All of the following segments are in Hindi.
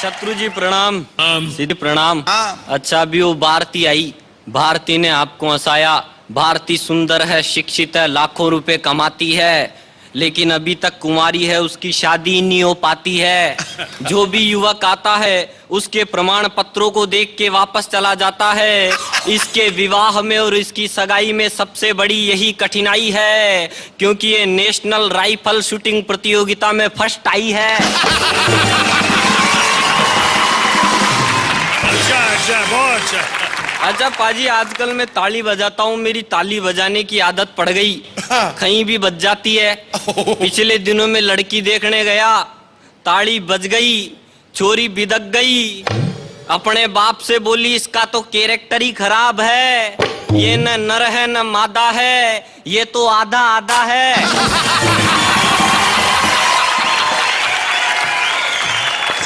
शत्रु जी प्रणाम। सीधी प्रणाम। हाँ। अच्छा अभी वो भारती आई, भारती ने आपको हंसाया। भारती सुंदर है, शिक्षित है, लाखों रुपए कमाती है, लेकिन अभी तक कुंवारी है, उसकी शादी नहीं हो पाती है। जो भी युवक आता है उसके प्रमाण पत्रों को देख के वापस चला जाता है। इसके विवाह में और इसकी सगाई में सबसे बड़ी यही कठिनाई है, क्योंकि ये नेशनल राइफल शूटिंग प्रतियोगिता में फर्स्ट आई है। अच्छा, बहुत अच्छा। अच्छा पाजी, आजकल मैं ताली बजाता हूँ, मेरी ताली बजाने की आदत पड़ गई, कहीं भी बज जाती है। पिछले दिनों में लड़की देखने गया, ताली बज गई, छोरी बिदक गई, अपने बाप से बोली इसका तो कैरेक्टर ही खराब है, ये न नर है न मादा है, ये तो आधा आधा है।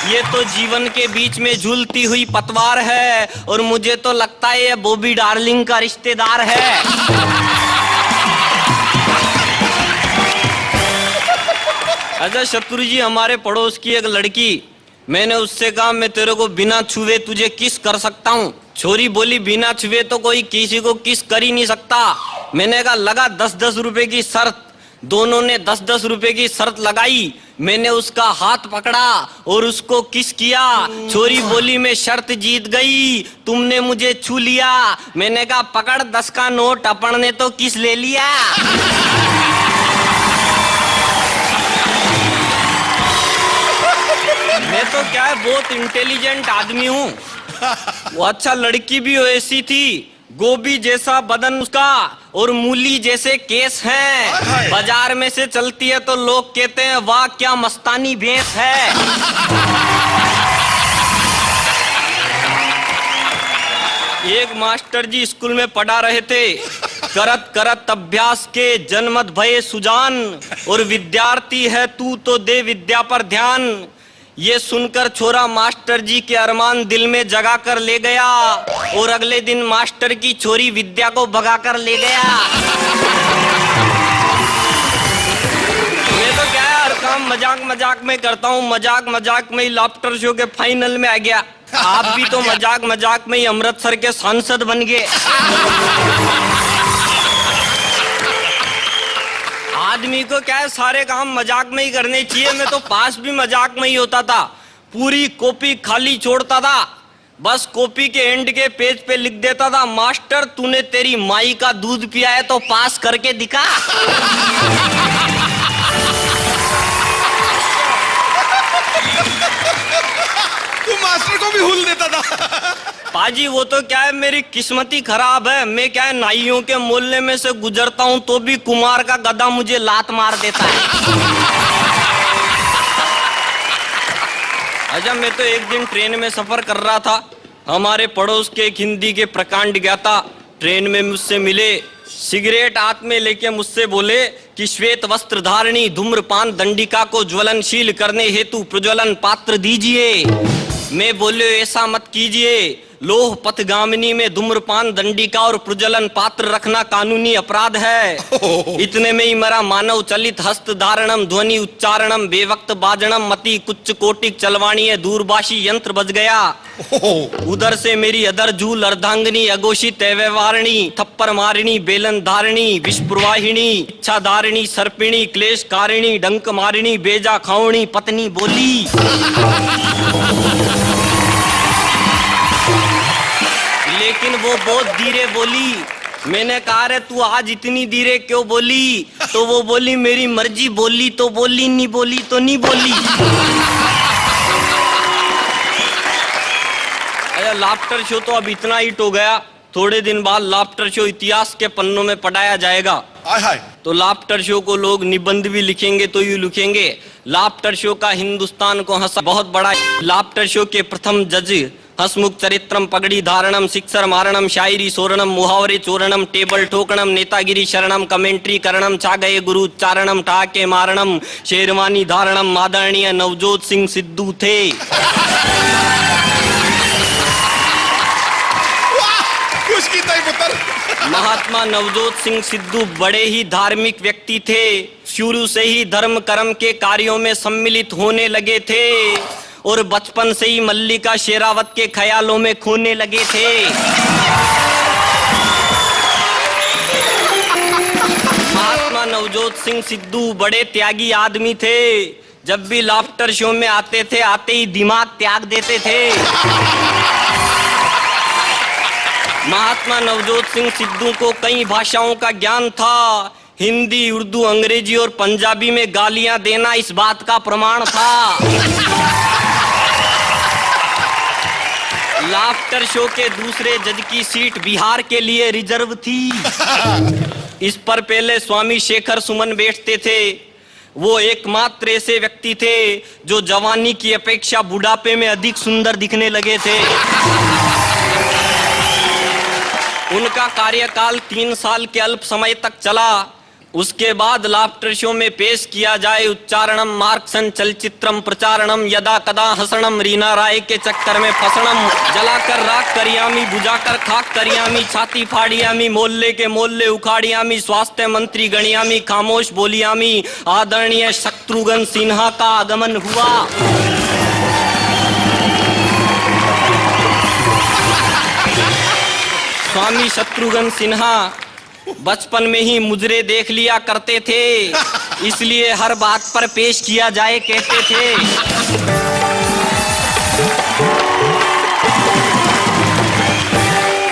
ये तो जीवन के बीच में झूलती हुई पतवार है, और मुझे तो लगता है ये बॉबी डार्लिंग का रिश्तेदार है। अच्छा शत्रु जी, हमारे पड़ोस की एक लड़की, मैंने उससे कहा मैं तेरे को बिना छुए तुझे किस कर सकता हूँ। छोरी बोली बिना छुए तो कोई किसी को किस कर ही नहीं सकता। मैंने कहा लगा 10-10 रुपए की शर्त। दोनों ने 10-10 रुपए की शर्त लगाई। मैंने उसका हाथ पकड़ा और उसको किस किया। छोरी बोली मैं शर्त जीत गई, तुमने मुझे छू लिया। मैंने कहा पकड़ 10 का नोट, अपन ने तो किस ले लिया। मैं तो क्या है बहुत इंटेलिजेंट आदमी हूँ। वो अच्छा लड़की भी ऐसी थी, गोभी जैसा बदन उसका और मूली जैसे केस हैं। बाजार में से चलती है तो लोग कहते हैं वाह क्या मस्तानी भैंस है। एक मास्टर जी स्कूल में पढ़ा रहे थे, करत करत अभ्यास के जनमत भये सुजान, और विद्यार्थी है तू तो दे विद्या पर ध्यान। ये सुनकर छोरा मास्टर जी के अरमान दिल में जगा कर ले गया, और अगले दिन मास्टर की छोरी विद्या को भगा कर ले गया। मैं तो क्या है हर काम मजाक मजाक में करता हूँ, मजाक मजाक में ही लाफ्टर शो के फाइनल में आ गया। आप भी तो मजाक मजाक में ही अमृतसर के सांसद बन गए। आदमी को क्या है सारे काम मजाक में ही करने चाहिए। मैं तो पास भी मजाक में ही होता था, पूरी कॉपी खाली छोड़ता था, बस कॉपी के एंड के पेज पे लिख देता था मास्टर तूने तेरी माई का दूध पिया है तो पास करके दिखा। तू मास्टर को भी हुल देता था। पाजी वो तो क्या है मेरी किस्मत ही खराब है। मैं क्या है नाइयों के मोहल्ले में से गुजरता हूँ तो भी कुमार का गधा मुझे लात मार देता है। अच्छा मैं तो एक दिन ट्रेन में सफर कर रहा था, हमारे पड़ोस के एक हिंदी के प्रकांड गया था। ट्रेन में मुझसे मिले, सिगरेट हाथ में लेके मुझसे बोले कि श्वेत वस्त्र धारणी धूम्रपान दंडिका को ज्वलनशील करने हेतु प्रज्वलन पात्र दीजिए। मैं बोले ऐसा मत कीजिए, लोह पथगामिनी में धूम्रपान दंडिका और प्रज्वलन पात्र रखना कानूनी अपराध है। इतने में ही मेरा मानव चलित हस्त धारणम ध्वनि उच्चारणम बेवक्त बाजणम मति कुछ कोटिक चलवाणी दूरभाषी यंत्र बज गया। उधर से मेरी अदर झूल अर्धांगनी अघोषित व्यवहारिणी थप्पर मारिणी बेलन धारिणी विषप्रवाहिणी इच्छा धारिणी सर्पिणी क्लेश कारिणी डंक मारिणी बेजा खावणी पत्नी बोली। लेकिन वो बहुत धीरे बोली। मैंने कहा रे तू आज इतनी धीरे क्यों बोली? तो वो बोली मेरी मर्जी, बोली तो बोली, नहीं बोली तो नहीं बोली। अरे लाफ्टर शो तो अब इतना हिट हो गया, थोड़े दिन बाद लाफ्टर शो इतिहास के पन्नों में पढ़ाया जाएगा। तो लाफ्टर शो को लोग निबंध भी लिखेंगे तो यूं लिखेंगे लाफ्टर शो का हिंदुस्तान को हंसा बहुत बड़ा। लाफ्टर शो के प्रथम जज हसमुख चरित्रम पगड़ी धारणम शिक्षर मारणम शायरी सोरणम मुहावरे चोरणम टेबल ठोकणम नेतागिरी शरणम कमेंट्री करणम छा गए गुरु उच्चारणम ठहाके मारणम शेरवानी धारणम मादरणीय नवजोत सिंह सिद्धू थे। महात्मा नवजोत सिंह सिद्धू बड़े ही धार्मिक व्यक्ति थे, शुरू से ही धर्म कर्म के कार्यों में सम्मिलित होने लगे थे। और बचपन से ही मल्लिका शेरावत के ख्यालों में खोने लगे थे। महात्मा नवजोत सिंह सिद्धू बड़े त्यागी आदमी थे। जब भी लाफ्टर शो में आते थे, आते ही दिमाग त्याग देते थे। महात्मा नवजोत सिंह सिद्धू को कई भाषाओं का ज्ञान था। हिंदी, उर्दू, अंग्रेजी और पंजाबी में गालियां देना इस बात का प्रमाण था। लाफ्टर शो के दूसरे जज की सीट बिहार के लिए रिजर्व थी। इस पर पहले स्वामी शेखर सुमन बैठते थे। वो एकमात्र ऐसे व्यक्ति थे जो जवानी की अपेक्षा बुढ़ापे में अधिक सुंदर दिखने लगे थे। उनका कार्यकाल 3 साल के अल्प समय तक चला। उसके बाद लाफ्टर शो में पेश किया जाए उच्चारणम मार्क्सन चलचित्रम प्रचारणम यदा कदा हसनम रीना राय के चक्कर में फसनम जलाकर राख करियामी बुझाकर खाक करियामी छाती फाड़ियामी मोहल्ले के मोहल्ले उखाड़ियामी स्वास्थ्य मंत्री गणियामी खामोश बोलियामी आदरणीय शत्रुघ्न सिन्हा का आगमन हुआ। स्वामी शत्रुघ्न सिन्हा बचपन में ही मुजरे देख लिया करते थे, इसलिए हर बात पर पेश किया जाए कहते थे।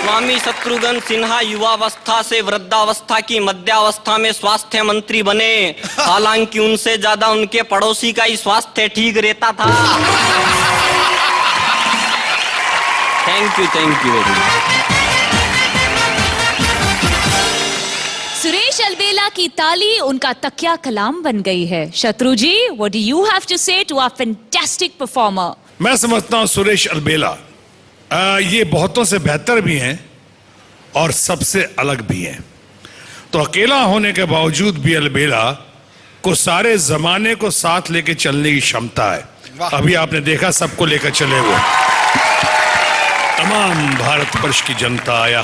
स्वामी शत्रुघ्न सिन्हा युवावस्था से वृद्धावस्था की मध्यावस्था में स्वास्थ्य मंत्री बने। हालांकि उनसे ज्यादा उनके पड़ोसी का ही स्वास्थ्य ठीक रहता था। Thank you very much. Suresh Albela की ताली उनका तकिया कलाम बन गई है। शत्रु जी, what do you have to say to our fantastic performer? मैं समझता हूं सुरेश अलबेला ये बहुतों से बेहतर भी हैं और सबसे अलग भी हैं। तो अकेला होने के बावजूद भी अलबेला को सारे जमाने को साथ लेके चलने की क्षमता है। अभी आपने देखा सबको लेकर चले वो तमाम भारतवर्ष की जनता या